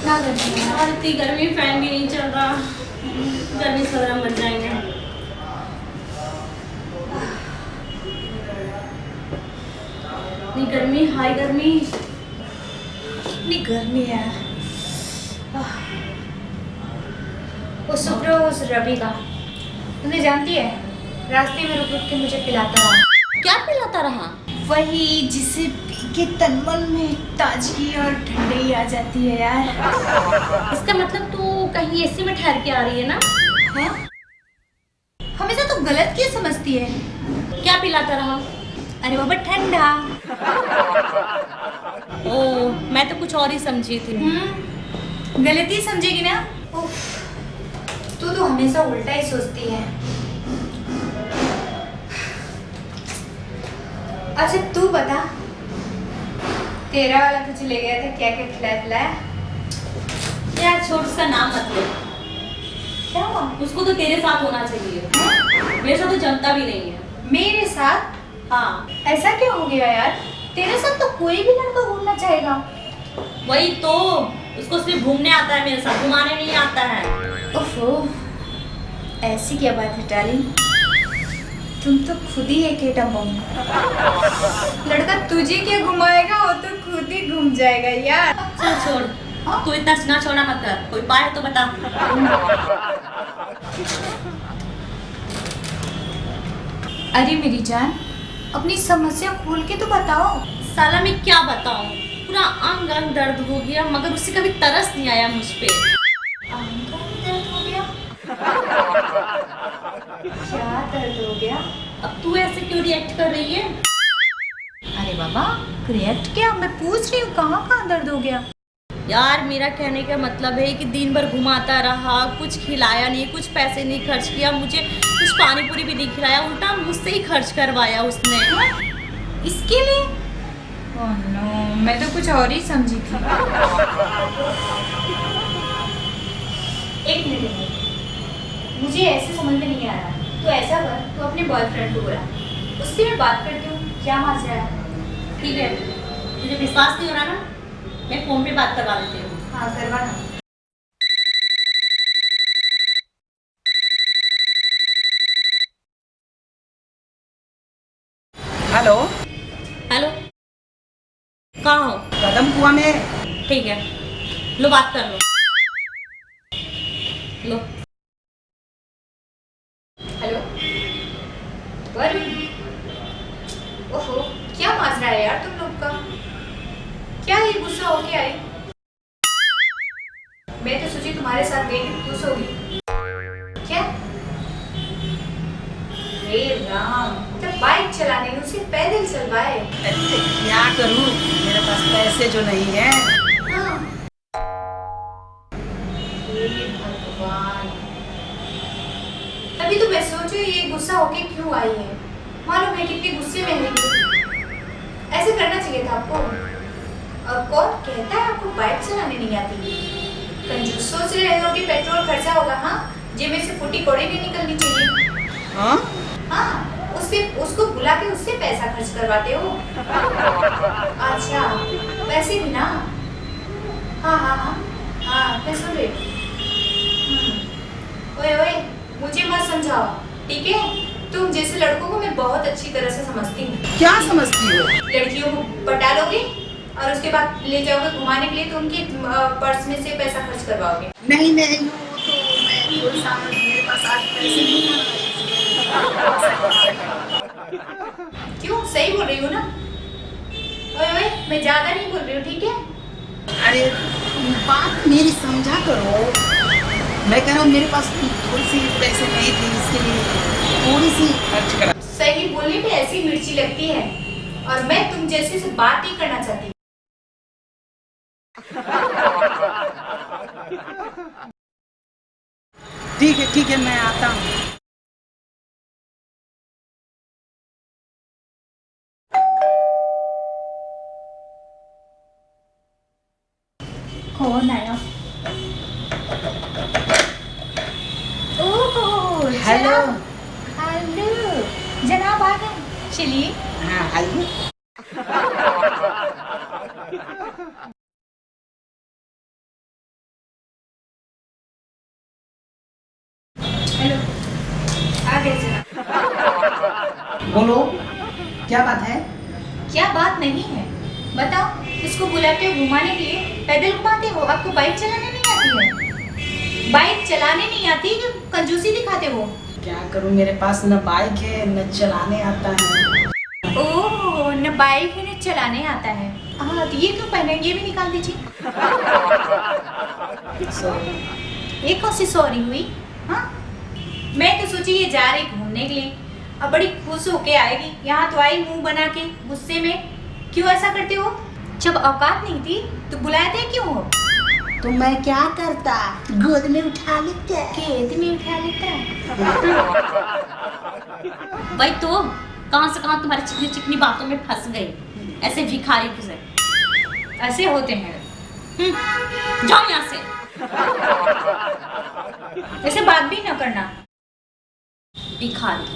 क्या कर रही है और इतनी गर्मी, फैन भी नहीं चल रहा, गर्मी से वगैरह मर जाएंगे। इतनी गर्मी, हाई गर्मी, इतनी गर्मी है। वो शुक्र उस रवि का, तुम्हें जानती है, रास्ते में रुक रुक के मुझे पिलाता रहा। क्या पिलाता रहा? वही जिसे पी के तन मन में ताजगी और ठंडई आ जाती है यार। इसका मतलब तू कहीं एसी में ठहर के आ रही है ना? हाँ? हमेशा तो गलत क्यों समझती है? क्या पिलाता रहा? अरे बाबा ठंडा। ओ, मैं तो कुछ और ही समझी थी। गलती समझेगी ना। तू तो हमेशा उल्टा ही सोचती है। अच्छा तू बता, तेरा वाला तुझे ले गया था, क्या क्या खिलाया पिलाया? यार छोड़, उसका नाम मत ले। क्या हुआ? उसको तो तेरे साथ होना चाहिए, मेरे साथ तो जमता भी नहीं है। मेरे साथ? हाँ। ऐसा क्या हो गया यार? तेरे साथ तो कोई भी लड़का घूमना चाहेगा। वही तो, उसको सिर्फ घूमने आता है, मेरे साथ घुमाने नहीं आता है। ओफो, ऐसी क्या बात है डार्लिंग? तुम तो खुद ही एक एटम बम। लड़का तुझे क्या घुमाएगा, वो तो खुद ही घूम जाएगा यार। चल छोड़, तू इतना सीना छोड़ा मत कर, कोई पाए तो बता। अरे मेरी जान, अपनी समस्या खोल के तो बताओ। साला मैं क्या बताऊं, पूरा अंग अंग दर्द हो गया, मगर उससे कभी तरस नहीं आया मुझ पे। अंग दर्द हो गया? क्या दर्द हो गया? अब तू ऐसे क्यों रिएक्ट कर रही है? अरे बाबा, रिएक्ट क्या? मैं पूछ रही हूँ कहाँ कहाँ दर्द हो गया। यार मेरा कहने का मतलब है कि दिन भर घुमाता रहा, कुछ खिलाया नहीं, कुछ पैसे नहीं खर्च किया, मुझे कुछ पानी पूरी भी नहीं खिलाया, उल्टा मुझसे ही खर्च करवाया उसने। इसके लिए? ओह नो, मैं तो कुछ और ही समझी थी। एक मिनट, मुझे ऐसे समझ में नहीं आ रहा। तो ऐसा कर, तू अपने बॉयफ्रेंड को बुला, उससे मैं बात करती हूँ, क्या माजरा है। ठीक है, तुझे विश्वास नहीं हो रहा ना, मैं फोन पे बात करवा देती हूँ। हाँ करवाना। हेलो। हेलो, कहाँ हो? कदम कुआं में। ठीक है, लो बात कर लो। लो। हेलो वरुण। ओहो, क्या माजरा है यार तुम लोग का? क्या ये गुस्सा होके आई? मैं तो सोची तुम्हारे साथ गई थी, खुश होगी। क्या? हे राम, जब बाइक चलाने गई उसे पैदल चलवाए। अरे क्या करूं, मेरे पास पैसे जो नहीं है। हाँ। हे भगवान, तभी तो मैं सोचू ये गुस्सा होके क्यों आई है। मालूम है कितनी गुस्से में है ये। ऐसे करना चाहिए था आपको। और कौन कहता है आपको बाइक चलाने नहीं आती? कंजूस सोच रहे हो कि पेट्रोल खर्चा होगा। हाँ, जेब में से फूटी कौड़ी भी निकलनी चाहिए। हाँ? हाँ, उससे उसको बुला के उससे पैसा खर्च करवाते हो। अच्छा, वैसे भी ना। हाँ हाँ हाँ हाँ, मैं सुन रही हूँ। ओए ओए, मुझे मत समझाओ, ठीक है? तुम जैसे लड़कों को मैं बहुत अच्छी तरह से समझती हूँ। क्या समझती हो? लड़कियों को पटा लोगे और उसके बाद ले जाओगे घुमाने के लिए, तो उनके पर्स में से पैसा खर्च करवाओगे। नहीं नहीं, वो तो मैं कोई समझ, मेरे पास आज पैसे नहीं है। क्यों, सही बोल रही हूँ ना? ओए ओए, मैं ज्यादा नहीं बोल रही हूँ, ठीक है? अरे बात मेरी समझा करो। मैं कह रहा हूँ मेरे पास थोड़ी सी पैसे नहीं थे, इसके लिए थोड़ी सी खर्च करा। सही बोलने पे ऐसी मिर्ची लगती है, और मैं तुम जैसे से बात ही करना चाहती। ठीक है, मैं आता हूँ। कौन आया? Oh hello. हेलो जनाब, आ गए, चलिए। हाँ आइए। बोलो, क्या बात है? क्या बात नहीं है, बताओ। इसको बुलाते हो घुमाने के लिए, पैदल घुमाते हो। आपको बाइक चलाने नहीं आती है? बाइक चलाने नहीं आती कि कंजूसी दिखाते हो? क्या करूं, मेरे पास न बाइक है न चलाने आता है। ओह, न बाइक है न चलाने आता है। हाँ, तो ये क्यों पहने, ये भी निकाल दीजिए। ये कौन सी सॉरी हुई? हाँ, मैं तो सोची ये जा रही घूमने के लिए, अब बड़ी खुश होके आएगी। यहाँ तो आई मुंह बना के गुस्से में। क्यों ऐसा करते हो? जब औकात नहीं थी तो बुलाए थे क्यों हो? तो मैं क्या करता, गोद में उठा लेता। खेत में उठा लेता। भाई तो कहाँ से कहाँ तुम्हारी चिकनी चिकनी बातों में फंस गई, ऐसे भिखारी से। ऐसे होते हैं। जाओ यहाँ से। ऐसे बात भी ना करना। भिखारी।